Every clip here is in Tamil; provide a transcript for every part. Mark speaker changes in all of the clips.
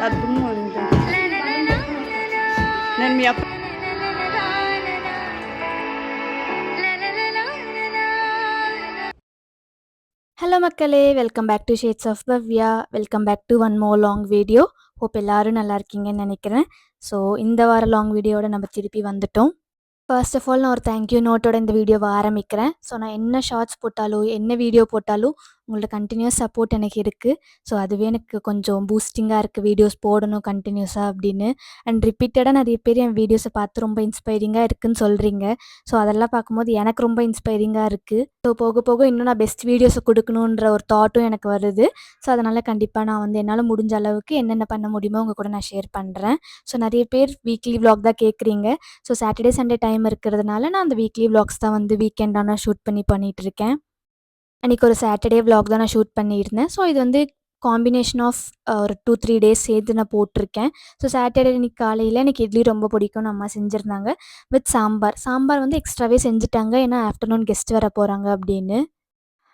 Speaker 1: அதுவும் வந்து నేను మీ అప్ప
Speaker 2: ஹலோ மக்களே, welcome back to shades of Bhavya. Welcome back to one more long video. Hope எல்லாரும் நல்லா இருக்கீங்கன்னு நினைக்கிறேன். ஸோ இந்த வார லாங் வீடியோட நம்ம திருப்பி வந்துட்டோம். ஃபர்ஸ்ட் ஆஃப் ஆல் நான் ஒரு தேங்க்யூ நோட்டோட இந்த வீடியோவை ஆரம்பிக்கிறேன். ஸோ நான் என்ன ஷார்ட்ஸ் போட்டாலும் என்ன வீடியோ போட்டாலும் உங்களோட கண்டினியூஸ் சப்போர்ட் எனக்கு இருக்குது. ஸோ அதுவே எனக்கு கொஞ்சம் பூஸ்டிங்காக இருக்குது, வீடியோஸ் போடணும் கண்டினியூஸாக அப்படின்னு. அண்ட் ரிப்பீட்டடாக நிறைய பேர் என் வீடியோஸை பார்த்து ரொம்ப இன்ஸ்பைரிங்காக இருக்குதுன்னு சொல்கிறீங்க. ஸோ அதெல்லாம் பார்க்கும்போது எனக்கு ரொம்ப இன்ஸ்பைரிங்காக இருக்குது. ஸோ போக போக இன்னும் நான் பெஸ்ட் வீடியோஸை கொடுக்கணுன்ற ஒரு தாட்டும் எனக்கு வருது. ஸோ அதனால் கண்டிப்பாக நான் வந்து என்னால் முடிஞ்ச அளவுக்கு என்னென்ன பண்ண முடியுமோ உங்கள் கூட நான் ஷேர் பண்ணுறேன். ஸோ நிறைய பேர் வீக்லி விலாக் தான் கேட்குறீங்க. ஸோ சாட்டர்டே சண்டே டைம் இருக்கிறதுனால நான் அந்த வீக்லி விலாக்ஸ் தான் வந்து வீக்கெண்டாக ஷூட் பண்ணிகிட்ருக்கேன். அன்றைக்கி ஒரு சாட்டர்டே விலாக் தான் நான் ஷூட் பண்ணியிருந்தேன். ஸோ இது வந்து காம்பினேஷன் ஆஃப் ஒரு 2-3 டேஸ் சேர்த்து நான் போட்டிருக்கேன். ஸோ சாட்டர்டே அன்றைக்கி காலையில் எனக்கு இட்லி ரொம்ப பிடிக்கும்னு அம்மா செஞ்சுருந்தாங்க வித் சாம்பார். சாம்பார் வந்து எக்ஸ்ட்ராவே செஞ்சுட்டாங்க, ஏன்னா ஆஃப்டர்நூன் கெஸ்ட் வர போகிறாங்க அப்படின்னு.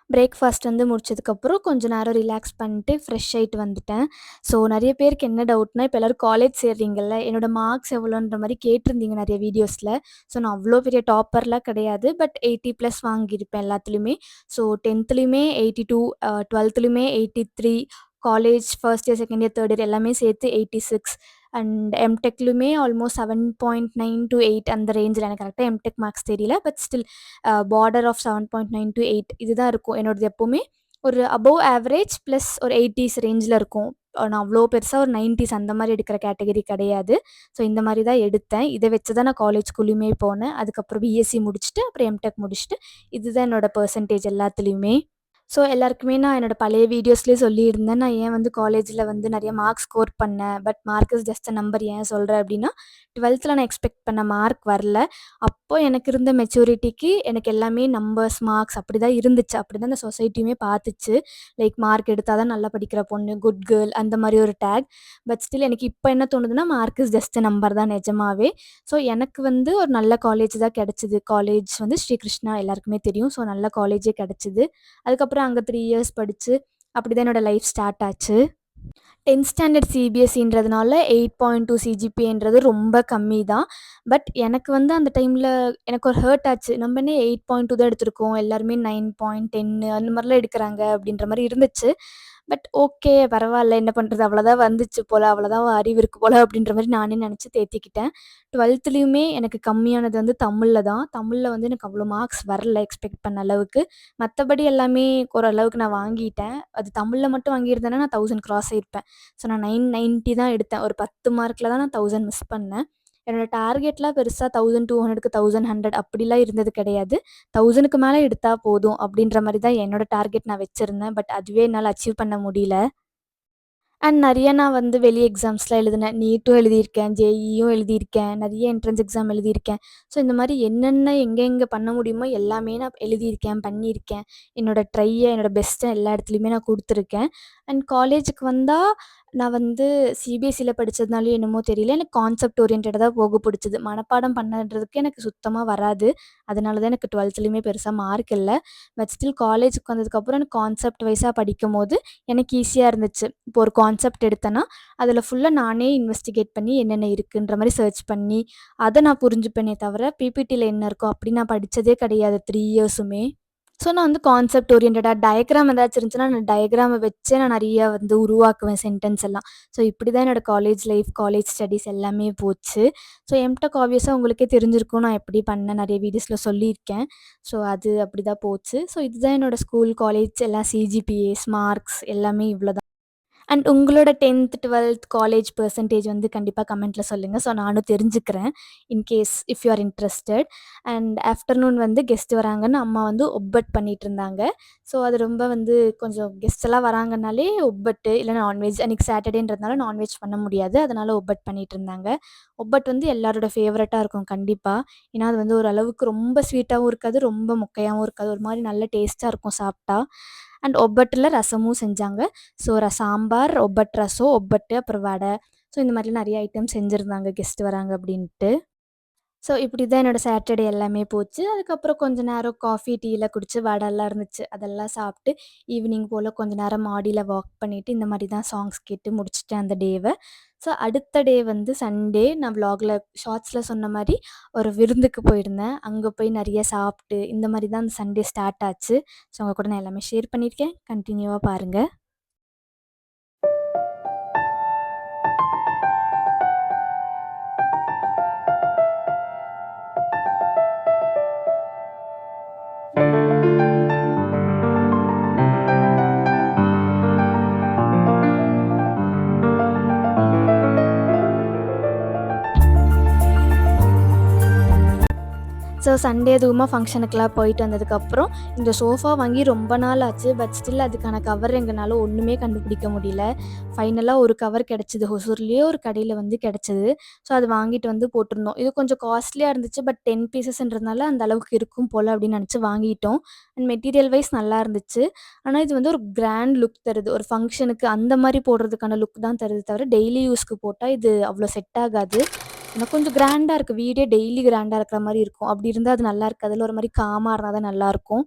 Speaker 2: பிரேக்ஃபாஸ்ட் வந்து முடிச்சதுக்கப்புறம் கொஞ்சம் நேரம் ரிலாக்ஸ் பண்ணிட்டு ஃப்ரெஷ் ஆகிட்டு வந்துட்டேன். ஸோ நிறைய பேருக்கு என்ன டவுட்னா, இப்போ எல்லோரும் காலேஜ் சேர்றீங்கல்ல, என்னோடய மார்க்ஸ் எவ்வளோன்ற மாதிரி கேட்டிருந்தீங்க நிறைய வீடியோஸில். ஸோ நான் அவ்வளோ பெரிய டாப்பர்லாம் கிடையாது, பட் 80+ வாங்கியிருப்பேன் எல்லாத்துலேயுமே. ஸோ 10த்துலேயுமே 82, 12த்துலேயுமே 83, college first year, second year, third year எல்லாமே சேர்த்து 86, அண்ட் எம்டெக்லுமே ஆல்மோஸ்ட் 7.9 to 8 அந்த ரேஞ்சில். எனக்கு கரெக்டாக எம்டெக் மார்க்ஸ் தெரியல, but still border of 7.9 to 8 இதுதான் இருக்கும் என்னோடது. எப்போவுமே ஒரு அபவ் ஆவரேஜ் ப்ளஸ் ஒரு 80s ரேஞ்சில் இருக்கும். நான் அவ்வளோ பெருசாக ஒரு 90s அந்த மாதிரி எடுக்கிற கேட்டகரி கிடையாது. ஸோ இந்த மாதிரி தான் எடுத்தேன். இதை வச்சு தான் நான் காலேஜ் ஸ்கூல்லையுமே போனேன். அதுக்கப்புறம் பிஎஸ்சி முடிச்சுட்டு அப்புறம் எம்டெக் முடிச்சுட்டு இதுதான் என்னோடய பர்சன்டேஜ் எல்லாத்துலேயுமே. ஸோ எல்லாருக்குமே நான் என்னோடய பழைய வீடியோஸ்லேயே சொல்லியிருந்தேன், நான் ஏன் வந்து காலேஜில் வந்து நிறைய மார்க் ஸ்கோர் பண்ணேன், but mark is just a number ஏன் சொல்கிறேன் அப்படின்னா, 12த்தில் நான் எக்ஸ்பெக்ட் பண்ண மார்க் வரல. அப்போது எனக்கு இருந்த மெச்சூரிட்டிக்கு எனக்கு எல்லாமே நம்பர்ஸ், மார்க்ஸ் அப்படி தான் இருந்துச்சு. அப்படி தான் இந்த சொசைட்டியுமே பார்த்துச்சு. லைக் மார்க் எடுத்தால் தான் நல்லா படிக்கிற பொண்ணு, குட் கேர்ள் அந்த மாதிரி ஒரு டேக். பட் ஸ்டில் எனக்கு இப்போ என்ன தோணுதுன்னா, மார்க் இஸ் ஜஸ்ட் நம்பர் தான் நிஜமாவே. ஸோ எனக்கு வந்து ஒரு நல்ல காலேஜ் தான் கிடச்சிது. காலேஜ் வந்து ஸ்ரீகிருஷ்ணா எல்லாருக்குமே தெரியும். ஸோ நல்ல காலேஜே கிடச்சிது. அதுக்கப்புறம் அங்கே 3 இயர்ஸ் படித்து அப்படி தான் என்னோடய லைஃப் ஸ்டார்ட் ஆச்சு. 10th ஸ்டாண்டர்ட் சிபிஎஸ்சின்றதுனால 8.2 சிஜிபிஏன்றது ரொம்ப கம்மி தான். பட் எனக்கு வந்து அந்த டைமில் எனக்கு ஒரு ஹர்ட் ஆச்சு. நம்ம என்ன 8.2 தான் எடுத்திருக்கோம், எல்லாருமே 9.10 அந்த மாதிரிலாம் எடுக்கிறாங்க அப்படின்ற மாதிரி இருந்துச்சு. பட் ஓகே, பரவாயில்ல, என்ன பண்ணுறது, அவ்வளோதான் வந்துச்சு போல், அவ்வளோதான் அறிவு இருக்குது போல் அப்படின்ற மாதிரி நானே நினச்சி தேற்றிக்கிட்டேன். 12த்துலேயுமே எனக்கு கம்மியானது வந்து தமிழில் தான். தமிழில் வந்து எனக்கு அவ்வளோ மார்க்ஸ் வரல எக்ஸ்பெக்ட் பண்ண அளவுக்கு. மற்றபடி எல்லாமே ஓரளவுக்கு நான் வாங்கிட்டேன். அது தமிழில் மட்டும் வாங்கியிருந்தேன்னா நான் 1000 கிராஸ் ஆகிருப்பேன். ஸோ நான் 990 தான் எடுத்தேன். ஒரு 10 மார்க்கில் தான் நான் 1000 மிஸ் பண்ணேன். என்னோடய டார்கெட்லாம் பெருசாக 1200க்கு 1100 அப்படிலாம் இருந்தது கிடையாது. 1000க்கு மேலே எடுத்தால் போதும் அப்படின்ற மாதிரி தான் என்னோடய டார்கெட் நான் வச்சுருந்தேன். பட் அதுவே என்னால் அச்சீவ் பண்ண முடியல. அண்ட் நிறைய நான் வந்து வெளி எக்ஸாம்ஸ்லாம் எழுதினேன். நீட்டும் எழுதியிருக்கேன், ஜேஇயும் எழுதியிருக்கேன், நிறைய என்ட்ரன்ஸ் எக்ஸாம் எழுதியிருக்கேன். ஸோ இந்த மாதிரி என்னென்ன எங்கே பண்ண முடியுமோ எல்லாமே நான் எழுதியிருக்கேன், பண்ணியிருக்கேன். என்னோடய ட்ரையை, என்னோடய பெஸ்ட்டை எல்லா இடத்துலையுமே நான் கொடுத்துருக்கேன். அண்ட் காலேஜுக்கு வந்தால் நான் வந்து சிபிஎஸ்சியில் படித்ததுனாலையும் என்னமோ தெரியல, எனக்கு கான்செப்ட் ஓரியன்டடாக தான் போக பிடிச்சது. மனப்பாடம் பண்ணுறதுக்கு எனக்கு சுத்தமாக வராது. அதனால தான் எனக்கு 12த்துலேயுமே பெருசாக மார்க் இல்லை. பட் ஸ்டில் காலேஜுக்கு வந்ததுக்கப்புறம் எனக்கு கான்செப்ட் வைஸாக படிக்கும்போது எனக்கு ஈஸியாக இருந்துச்சு. இப்போ ஒரு கான்செப்ட் எடுத்தேன்னா அதில் ஃபுல்லாக நானே இன்வெஸ்டிகேட் பண்ணி என்னென்ன இருக்குன்ற மாதிரி சர்ச் பண்ணி அதை நான் புரிஞ்சுப்பேனே தவிர பிபிடியில் என்ன இருக்கோ அப்படி நான் படித்ததே கிடையாது 3 இயர்ஸுமே. ஸோ நான் வந்து கான்செப்ட் ஓரியன்டடாக டயக்ராம் ஏதாச்சும் இருந்துச்சுன்னா நான் டயக்ராமை வச்சே நான் நிறையா வந்து உருவாக்குவேன் சென்டென்ஸ் எல்லாம். ஸோ இப்படி தான் என்னோடய காலேஜ் லைஃப், காலேஜ் ஸ்டடீஸ் எல்லாமே போச்சு. ஸோ எம்டெக் ஆப்வியஸாக உங்களுக்கே தெரிஞ்சிருக்கும், நான் எப்படி பண்ணேன் நிறைய வீடியோஸில் சொல்லியிருக்கேன். ஸோ அது அப்படி தான் போச்சு. ஸோ இதுதான் என்னோடய ஸ்கூல், காலேஜ் எல்லாம் சிஜிபிஏஸ், மார்க்ஸ் எல்லாமே இவ்வளோ தான். அண்ட் உங்களோட 10th 12th காலேஜ் பெர்சன்டேஜ் வந்து கண்டிப்பாக கமெண்ட்டில் சொல்லுங்கள். ஸோ நானும் தெரிஞ்சுக்கிறேன், in case if you are interested. And afternoon வந்து கெஸ்ட் வராங்கன்னு அம்மா வந்து ஒப்பட் பண்ணிகிட்டு இருந்தாங்க. ஸோ அது ரொம்ப வந்து கொஞ்சம் கெஸ்ட் எல்லாம் வராங்கனாலே ஒப்பட்டு இல்லை நான்வெஜ், அன்றைக்கி சாட்டர்டேன்றதுனால நான்வெஜ் பண்ண முடியாது, அதனால் ஒப்பட் பண்ணிகிட்டு இருந்தாங்க. ஒப்பட் வந்து எல்லாரோட ஃபேவரட்டாக இருக்கும் கண்டிப்பாக. ஏன்னா அது வந்து ஓரளவுக்கு ரொம்ப ஸ்வீட்டாகவும் இருக்காது, ரொம்ப மொக்கையாகவும் இருக்காது, ஒரு மாதிரி நல்ல டேஸ்ட்டாக இருக்கும் சாப்பிட்டா. அண்ட் ஒப்பட்டில் ரசமும் செஞ்சாங்க. ஸோ சாம்பார், ஒப்பட், ரசம், ஒப்பட்டு, அப்புறம் வடை. ஸோ இந்த மாதிரிலாம் நிறைய ஐட்டம் செஞ்சுருந்தாங்க கெஸ்ட் வராங்க அப்படின்ட்டு. ஸோ இப்படி தான் என்னோட சாட்டர்டே எல்லாமே போச்சு. அதுக்கப்புறம் கொஞ்ச நேரம் காஃபி, டீலாம் குடிச்சு வடைலாம் இருந்துச்சு. அதெல்லாம் சாப்பிட்டு ஈவினிங் போல கொஞ்ச நேரம் மாடியில வாக் பண்ணிட்டு, இந்த மாரி தான் சாங்ஸ் கேட்டு முடிச்சுட்டேன் அந்த டேவ. ஸோ அடுத்த டே வந்து சண்டே நான் விளாக்ல ஷார்ட்ஸ்ல சொன்ன மாரி ஒரு விருந்துக்கு போயிருந்தேன். அங்க போய் நெறைய சாப்பிட்டு, இந்த மாரி தான் அந்த சண்டே ஸ்டார்ட் ஆச்சு. ஸோ உங்க கூட நான் எல்லாமே ஷேர் பண்ணியிருக்கேன். கன்டினியூவா பாருங்க. ஸோ சண்டே அதுவுமா ஃபங்ஷனுக்குலாம் போயிட்டு வந்ததுக்கப்புறம், இந்த சோஃபா வாங்கி ரொம்ப நாள் ஆச்சு. பட் ஸ்டில் அதுக்கான கவர் எங்கனால ஒண்ணுமே கண்டுபிடிக்க முடியல. ஃபைனலா ஒரு கவர் கிடைச்சது. ஹொசூர்லயே ஒரு கடையில வந்து கிடைச்சது. ஸோ அது வாங்கிட்டு வந்து போட்டிருந்தோம். இது கொஞ்சம் காஸ்ட்லியா இருந்துச்சு. பட் 10 பீசஸ்ன்றதுனால அந்த அளவுக்கு இருக்கும் போல அப்படின்னு நினச்சு வாங்கிட்டோம். அண்ட் மெட்டீரியல் வைஸ் நல்லா இருந்துச்சு. ஆனா இது வந்து ஒரு கிராண்ட் லுக் தருது. ஒரு ஃபங்ஷனுக்கு அந்த மாரி போடுறதுக்கான லுக் தான் தருது தவிர, டெய்லி யூஸ்க்கு போட்டா இது அவ்வளோ செட் ஆகாது. ஏன்னா கொஞ்சம் கிராண்டா இருக்கு. வீடே டெய்லி கிராண்டா இருக்கிற மாரி இருக்கும். அப்படி இருந்தா அது நல்லா இருக்காதுல்ல. ஒரு மாரி காமா இருந்தா தான் நல்லாயிருக்கும்.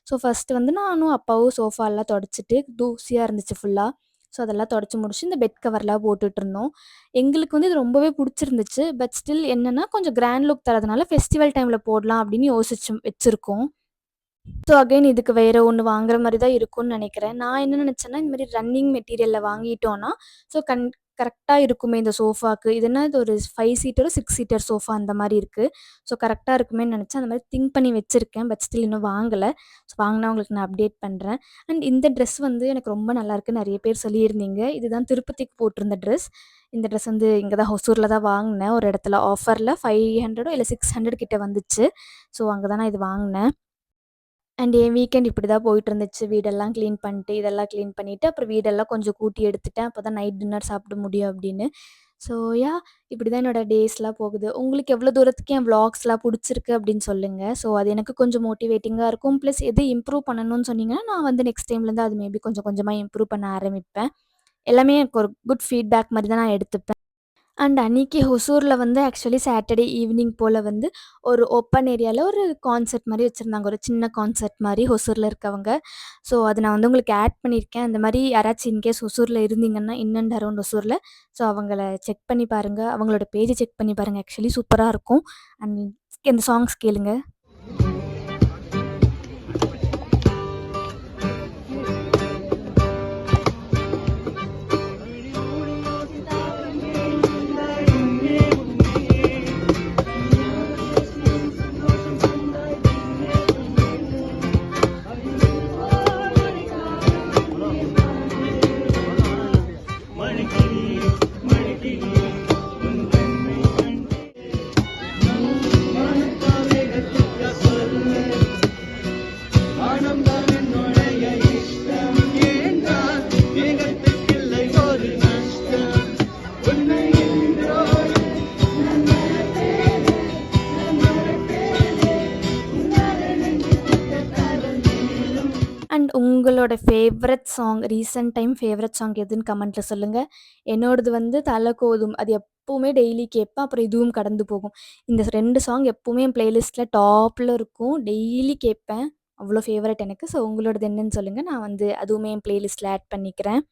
Speaker 2: ஸோ ஃபர்ஸ்ட்டு வந்து நானும் அப்பாவும் சோஃபாலாம் தொடச்சிட்டு, தூசியா இருந்துச்சு ஃபுல்லா. ஸோ அதெல்லாம் தொடச்சு முடிச்சு, இந்த பெட் கவர்லாம் போட்டுட்ருந்தோம். எங்களுக்கு வந்து இது ரொம்பவே புடிச்சிருந்துச்சு. பட் ஸ்டில் என்னன்னா, கொஞ்சம் கிராண்ட் லுக் தரதுனால ஃபெஸ்டிவல் டைம்ல போடலாம் அப்படின்னு யோசிச்சு வச்சிருக்கோம். ஸோ அகைன் இதுக்கு வேற ஒண்ணு வாங்குற மாரி தான் இருக்கும்னு நெனைக்கிறேன். நான் என்ன நெனச்சேன்னா, இந்த மாரி ரன்னிங் மெட்டீரியல்ல வாங்கிட்டோம்னா, ஸோ கரெக்ட்டா இருக்குமே இந்த சோஃபாக்கு. இது என்ன இது ஒரு 5 சீட்டரோ, 6 சீட்டர் சோஃபா அந்த மாரி இருக்கு. ஸோ கரெக்ட்டா இருக்குமேன்னு நெனச்சேன். அந்த மாரி திங்க் பண்ணி வச்சிருக்கேன். பட் ஸ்டில் இன்னும் வாங்கல. ஸோ வாங்குனா உங்களுக்கு நான் அப்டேட் பண்றேன். அண்ட் இந்த ட்ரெஸ் வந்து எனக்கு ரொம்ப நல்லாயிருக்குன்னு நெறைய பேர் சொல்லியிருந்தீங்க. இதுதான் திருப்பதிக்கு போட்டிருந்த ட்ரெஸ். இந்த ட்ரெஸ் வந்து இங்க தான் ஹொசூர்ல தான் வாங்குனேன். ஒரு இடத்துல ஆஃபர்ல 500 இல்ல 600 கிட்ட வந்துச்சு. ஸோ அங்க தான் நான் இது வாங்குனேன். அண்ட் என் வீக்கெண்ட் இப்படி தான் போயிட்டுருந்துச்சு. வீடெல்லாம் கிளீன் பண்ணிட்டு, இதெல்லாம் கிளீன் பண்ணிட்டு, அப்புறம் வீடெல்லாம் கொஞ்சம் கூட்டி எடுத்துட்டேன். அப்போ தான் நைட் டின்னர் சாப்பிட முடியும் அப்படின்னு. ஸோ இப்படி தான் என்னோட டேஸ்லாம் போகுது. உங்களுக்கு எவ்வளோ தூரத்துக்கு என் விளாக்ஸ்லாம் புடிச்சிருக்கு அப்படின்னு சொல்லுங்க. ஸோ அது எனக்கு கொஞ்சம் மோட்டிவேட்டிங்கா இருக்கும். ப்ளஸ் எது இம்ப்ரூவ் பண்ணணும்னு சொன்னீங்கன்னா, நான் வந்து நெக்ஸ்ட் டைம்லேருந்து அது மேபி கொஞ்சம் கொஞ்சமா இம்ப்ரூவ் பண்ண ஆரம்பிப்பேன். எல்லாமே எனக்கு ஒரு குட் ஃபீட்பேக் மாரி தான் நான் எடுத்துப்பேன். அண்ட் அன்னைக்கு ஹொசூர்ல வந்து ஆக்சுவலி சாட்டர்டே ஈவினிங் போல வந்து ஒரு ஓப்பன் ஏரியால ஒரு கான்சர்ட் மாரி வச்சிருந்தாங்க. ஒரு சின்ன கான்சர்ட் மாரி ஹொசூர்ல இருக்கவங்க. ஸோ அத நான் வந்து உங்களுக்கு ஆட் பண்ணியிருக்கேன். அந்த மாரி யாராச்சும் இன்கேஸ் ஹொசூர்ல இருந்தீங்கன்னா, இன் அண்ட் அரவுண்ட் ஹொசூர்ல ஸோ அவங்கள செக் பண்ணி பாருங்க. அவங்களோட பேஜ செக் பண்ணி பாருங்க. ஆக்சுவலி சூப்பரா இருக்கும். அண்ட் இந்த சாங்ஸ் கேளுங்க. அண்ட் உங்களோட favourite song, recent time favourite song எதுன்னு கமெண்ட்ல சொல்லுங்க. என்னோடது வந்து தல கோதும். அது எப்பவுமே டெய்லி கேட்பேன். அப்புறம் இதுவும் கடந்து போகும். இந்த 2 சாங் எப்பவுமே என் பிளேலிஸ்ட்ல டாப்ல இருக்கும். டெய்லி கேட்பேன். அவ்வளோ ஃபேவரட் எனக்கு. ஸோ உங்களோடது என்னன்னு சொல்லுங்க. நான் வந்து அதுவுமே என் பிளேலிஸ்ட்ல ஆட் பண்ணிக்கிறேன்.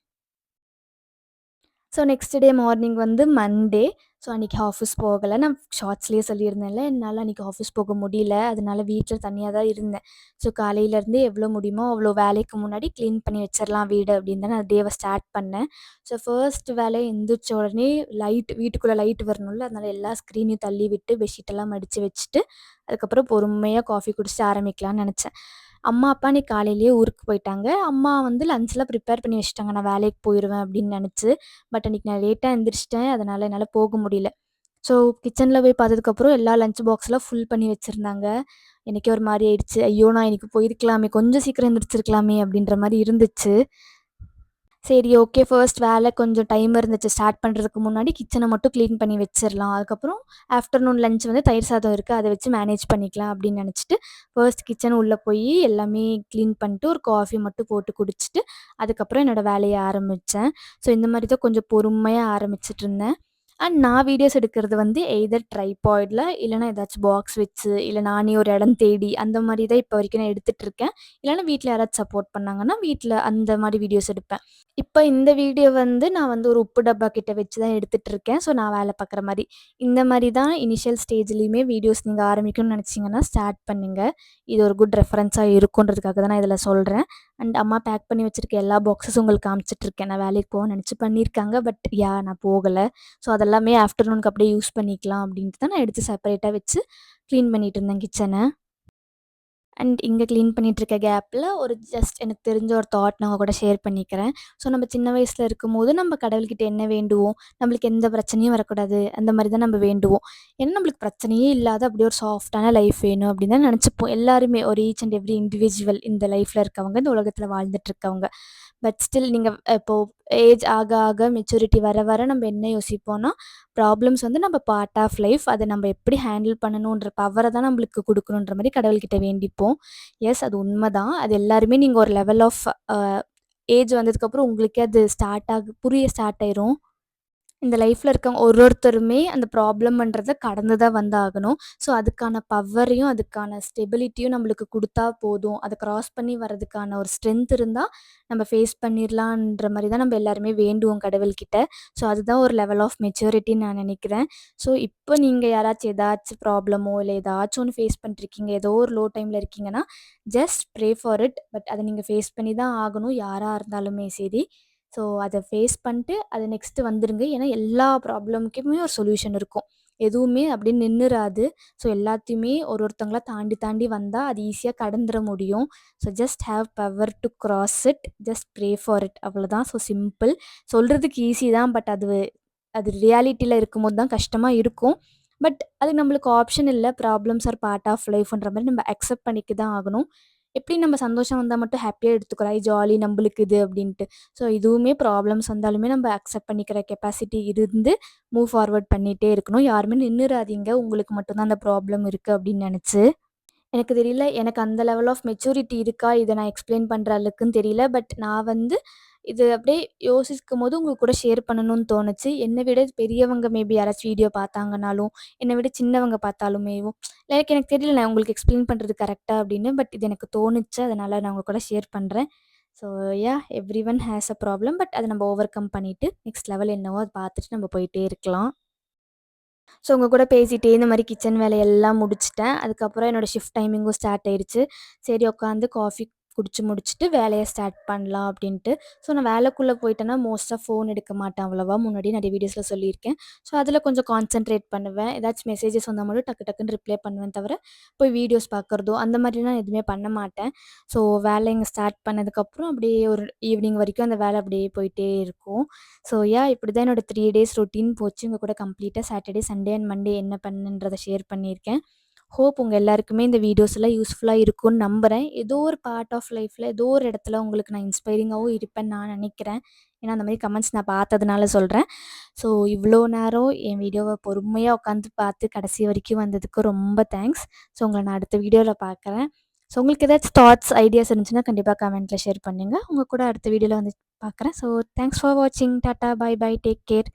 Speaker 2: ஸோ நெக்ஸ்ட் டே மார்னிங் வந்து மண்டே. ஸோ அன்றைக்கி ஆஃபீஸ் போகலை. நான் ஷார்ட்ஸ்லேயே சொல்லியிருந்தேன்ல, என்னால் அன்றைக்கி ஆஃபீஸ் போக முடியல. அதனால வீட்டில் தனியாக தான் இருந்தேன். ஸோ காலையிலேருந்து எவ்வளோ முடியுமோ அவ்வளோ வேலைக்கு முன்னாடி க்ளீன் பண்ணி வச்சிடலாம் வீடு அப்படின்னு தான் நான் டேவை ஸ்டார்ட் பண்ணேன். ஸோ ஃபர்ஸ்ட் வேலையை எந்திரிச்ச உடனே வீட்டுக்குள்ளே லைட் வரணும்ல, அதனால எல்லா ஸ்க்ரீனையும் தள்ளி விட்டு பெட்ஷீட்டெல்லாம் மடித்து வச்சுட்டு, அதுக்கப்புறம் பொறுமையாக காஃபி குடிச்சிட்டு ஆரம்பிக்கலாம்னு நினச்சேன். அம்மா, அப்பா அன்னைக்கு காலையிலேயே ஊருக்கு போயிட்டாங்க. அம்மா வந்து லஞ்ச்லாம் ப்ரிப்பேர் பண்ணி வச்சுட்டாங்க. நான் வேலைக்கு போயிருவேன் அப்படின்னு நெனச்சு. பட் அன்னைக்கு நான் லேட்டா எந்திரிச்சிட்டேன். அதனால என்னால போக முடியல. ஸோ கிச்சன்ல போய் பார்த்ததுக்கப்புறம் எல்லா லஞ்ச் பாக்ஸ்லாம் ஃபுல் பண்ணி வச்சிருந்தாங்க. எனக்கே ஒரு மாரி ஆயிடுச்சு. ஐயோ! நான் இன்னைக்கு போயிருக்கலாமே, கொஞ்சம் சீக்கிரம் எந்திரிச்சிருக்கலாமே அப்படின்ற மாரி இருந்துச்சு. சரி, ஓகே. ஃபர்ஸ்ட் வேலை கொஞ்சம் டைம் இருந்துச்சு. ஸ்டார்ட் பண்றதுக்கு முன்னாடி கிச்சன மட்டும் கிளீன் பண்ணி வச்சிரலாம். அதுக்கப்புறம் ஆஃப்டர்நூன் லஞ்ச் வந்து தயிர் சாதம் இருக்கு. அத வச்சு மேனேஜ் பண்ணிக்கலாம் அப்படின்னு நெனச்சுட்டு, ஃபர்ஸ்ட் கிச்சன் உள்ள போயி எல்லாமே கிளீன் பண்ணிட்டு, ஒரு காஃபி மட்டும் போட்டு குடிச்சுட்டு, அதுக்கப்புறம் என்னோட வேலைய ஆரம்பிச்சேன். ஸோ இந்த மாரி தான் கொஞ்சம் பொறுமையா ஆரம்பிச்சுட்ருந்தேன். அண்ட் நான் வீடியோஸ் எடுக்கிறது வந்து எய்தர் ட்ரைபாட்ல இல்லைனா ஏதாச்சும் பாக்ஸ் வச்சு இல்லை நானே ஒரு இடம் தேடி அந்த மாதிரி தான் இப்போ வரைக்கும் நான் எடுத்துகிட்ருக்கேன். இல்லைனா வீட்டில் யாராச்சும் சப்போர்ட் பண்ணாங்கன்னா வீட்டில் அந்த மாதிரி வீடியோஸ் எடுப்பேன். இப்போ இந்த வீடியோ வந்து நான் வந்து ஒரு உப்பு டப்பா கிட்ட வச்சு தான் எடுத்துகிட்ருக்கேன். ஸோ நான் வேலை பார்க்குற மாதிரி இந்த மாதிரி தான் இனிஷியல் ஸ்டேஜ்லேயுமே வீடியோஸ் நீங்கள் ஆரம்பிக்கணும்னு நினச்சிங்கன்னா ஸ்டார்ட் பண்ணுங்கள். இது ஒரு குட் ரெஃபரன்ஸாக இருக்குன்றதுக்காக தான் நான் இதில் சொல்கிறேன். அண்ட் அம்மா பேக் பண்ணி வச்சுருக்க எல்லா பாக்ஸஸும் உங்களுக்கு காமிச்சிட்ருக்கேன். நான் வேலைக்கு போகணும்னு நினச்சி பண்ணியிருக்காங்க. பட் நான் போகலை. ஸோ அதெல்லாமே ஆஃப்டர்நூனுக்கு அப்படியே யூஸ் பண்ணிக்கலாம் அப்படின்ட்டு தான் நான் எடுத்து செப்பரேட்டாக வச்சு க்ளீன் பண்ணிகிட்டு இருந்தேன் கிச்சனை. அண்ட் இங்கே க்ளீன் பண்ணிகிட்ருக்க கேப்பில் ஒரு ஜஸ்ட் எனக்கு தெரிஞ்ச ஒரு தாட் நான் உங்க கூட ஷேர் பண்ணிக்கிறேன். ஸோ நம்ம சின்ன வயசில் இருக்கும்போது நம்ம கடவுள்கிட்ட என்ன வேண்டுவோம், நம்மளுக்கு எந்த பிரச்சனையும் வரக்கூடாது அந்த மாதிரி தான் நம்ம வேண்டுவோம். ஏன்னா நம்மளுக்கு பிரச்சனையே இல்லாத அப்படியே ஒரு சாஃப்டான லைஃப் வேணும் அப்படின்னு தான் நினச்சிப்போம் எல்லாருமே. ஒரு ஈச் அண்ட் எவ்ரி இண்டிவிஜுவல் இந்த லைஃப்பில் இருக்கவங்க, இந்த உலகத்தில் வாழ்ந்துட்டுருக்கவங்க. பட் ஸ்டில் நீங்கள் இப்போது ஏஜ் ஆக ஆக மெச்சூரிட்டி வர வர நம்ம என்ன யோசிப்போம்னா, ப்ராப்ளம்ஸ் வந்து நம்ம பார்ட் ஆஃப் லைஃப். அதை நம்ம எப்படி ஹேண்டில் பண்ணணுன்ற பவரை தான் நம்மளுக்கு கொடுக்கணுன்ற மாதிரி கடவுள்கிட்ட வேண்டிப்போம். எஸ், அது உண்மைதான். அது எல்லாருமே நீங்கள் ஒரு லெவல் ஆஃப் ஏஜ் வந்ததுக்கப்புறம் உங்களுக்கே அது புரிய ஸ்டார்ட் ஆயிரும். இந்த லைஃப்பில் இருக்கவங்க ஒருத்தருமே அந்த ப்ராப்ளம்ன்றத கடந்து தான் வந்தாகணும். ஸோ அதுக்கான பவரையும் அதுக்கான ஸ்டெபிலிட்டியும் நம்மளுக்கு கொடுத்தா போதும். அதை கிராஸ் பண்ணி வர்றதுக்கான ஒரு ஸ்ட்ரென்த் இருந்தால் நம்ம ஃபேஸ் பண்ணிடலான்ற மாதிரி தான் நம்ம எல்லாருமே வேண்டுவோம் கடவுள்கிட்ட. ஸோ அதுதான் ஒரு லெவல் ஆஃப் மெச்சூரிட்டின்னு நான் நினைக்கிறேன். ஸோ இப்போ நீங்கள் யாராச்சும் ஏதாச்சும் ப்ராப்ளமோ இல்லை ஏதாச்சும் ஒன்று ஃபேஸ் பண்ணிருக்கீங்க, ஏதோ ஒரு லோ டைமில் இருக்கீங்கன்னா just pray for it. But அதை நீங்கள் ஃபேஸ் பண்ணி தான் ஆகணும், யாராக இருந்தாலுமே சரி. ஸோ அதை ஃபேஸ் பண்ணிட்டு அது நெக்ஸ்ட்டு வந்துடுங்க. ஏன்னா எல்லா ப்ராப்ளமுக்குமே ஒரு சொல்யூஷன் இருக்கும். எதுவுமே அப்படியே நின்றுராது. ஸோ எல்லாத்தையுமே ஒருத்தங்களா தாண்டி தாண்டி வந்தால் அது ஈஸியாக கடந்துட முடியும். So just have power to cross it. Just pray for it. அவ்வளோதான். So simple. சொல்கிறதுக்கு ஈஸி தான். பட் அது அது ரியாலிட்டியில் இருக்கும்போது தான் கஷ்டமாக இருக்கும். பட் அது நம்மளுக்கு ஆப்ஷன் இல்லை. ப்ராப்ளம்ஸ் ஆர் பார்ட் ஆஃப் லைஃப்ன்ற மாதிரி நம்ம அக்செப்ட் பண்ணிக்க தான் ஆகணும். எப்படி நம்ம சந்தோஷம் வந்தால் மட்டும் ஹாப்பியாக எடுத்துக்கிறோம், ஜாலி நம்மளுக்கு இது அப்படின்ட்டு. ஸோ இதுவுமே ப்ராப்ளம்ஸ் வந்தாலுமே நம்ம அக்செப்ட் பண்ணிக்கிற கெப்பாசிட்டி இருந்து மூவ் ஃபார்வர்ட் பண்ணிகிட்டே இருக்கணும். யாருமே நின்றுறாதீங்க உங்களுக்கு மட்டும்தான் அந்த ப்ராப்ளம் இருக்குது அப்படின்னு நினச்சி. எனக்கு தெரியல, எனக்கு அந்த லெவல் ஆஃப் மெச்சூரிட்டி இருக்கா, இதை நான் எக்ஸ்பிளைன் பண்ணுற அளவுக்குன்னு தெரியல. பட் நான் வந்து இது அப்படியே யோசிக்கும்போது உங்க கூட ஷேர் பண்ணணும்னு தோணுச்சு. என்னை விட பெரியவங்க மேபி யாராச்சும் வீடியோ பார்த்தாங்கனாலும், என்னை விட சின்னவங்க பார்த்தாலுமேவும் எனக்கு தெரியல நான் உங்களுக்கு எக்ஸ்பிளைன் பண்ணுறது கரெக்டா அப்படின்னு. பட் இது எனக்கு தோணுச்சு. அதனால் நான் உங்க கூட ஷேர் பண்ணுறேன். So every one has a problem. But அதை நம்ம ஓவர் கம் பண்ணிவிட்டு நெக்ஸ்ட் லெவல் என்னவோ அதை பார்த்துட்டு நம்ம போயிட்டே இருக்கலாம். ஸோ உங்க கூட பேசிட்டே இந்த மாதிரி கிச்சன் வேலையெல்லாம் முடிச்சுட்டேன். அதுக்கப்புறம் என்னோடய ஷிஃப்ட் டைமிங்கும் ஸ்டார்ட் ஆயிடுச்சு. சரி உட்காந்து காஃபி குடிச்சு முடிச்சுட்டு வேலையை ஸ்டார்ட் பண்ணலாம் அப்படின்ட்டு. ஸோ நான் வேலைக்குள்ளே போயிட்டேன்னா மோஸ்ட்டாக ஃபோன் எடுக்க மாட்டேன் அவ்வளோவா. முன்னாடியே நிறைய வீடியோஸில் சொல்லியிருக்கேன். ஸோ அதில் கொஞ்சம் கான்சென்ட்ரேட் பண்ணுவேன். ஏதாச்சும் மெசேஜஸ் வந்தால் மட்டும் டக்கு டக்குன்னு ரிப்ளை பண்ணுவேன் தவிர போய் வீடியோஸ் பார்க்குறதோ அந்த மாதிரிலாம் எதுவுமே பண்ண மாட்டேன். ஸோ வேலைங்க ஸ்டார்ட் பண்ணதுக்கப்புறம் அப்படியே ஒரு ஈவினிங் வரைக்கும் அந்த வேலை அப்படியே போயிட்டே இருக்கும். ஸோ இப்படி தான் என்னோடய 3 டேஸ் ரொட்டீன் போச்சு. உங்கள் கூட கம்ப்ளீட்டாக சாட்டர்டே, சண்டே அண்ட் மண்டே என்ன பண்ணேன்றதை ஷேர் பண்ணியிருக்கேன். ஹோப் உங்கள் எல்லாருக்குமே இந்த வீடியோஸ் எல்லாம் யூஸ்ஃபுல்லாக இருக்கும்னு நம்புகிறேன். ஏதோ ஒரு பார்ட் ஆஃப் லைஃப்பில் ஏதோ ஒரு இடத்துல உங்களுக்கு நான் இன்ஸ்பைரிங்காகவும் இருப்பேன்னு நான் நினைக்கிறேன். ஏன்னா அந்த மாதிரி கமெண்ட்ஸ் நான் பார்த்ததுனால சொல்கிறேன். ஸோ இவ்வளோ நேரம் என் வீடியோவை பொறுமையாக உட்காந்து பார்த்து கடைசி வரைக்கும் வந்ததுக்கு ரொம்ப தேங்க்ஸ். ஸோ உங்களை நான் அடுத்த வீடியோவில் பார்க்குறேன். ஸோ உங்களுக்கு ஏதாச்சும் தாட்ஸ், ஐடியாஸ் இருந்துச்சுன்னா கண்டிப்பாக கமெண்ட்டில் ஷேர் பண்ணுங்கள். உங்கள் கூட அடுத்த வீடியோவில் வந்து பார்க்குறேன். ஸோ தேங்க்ஸ் ஃபார் வாட்சிங். டாட்டா, பை பை, டேக் கேர்.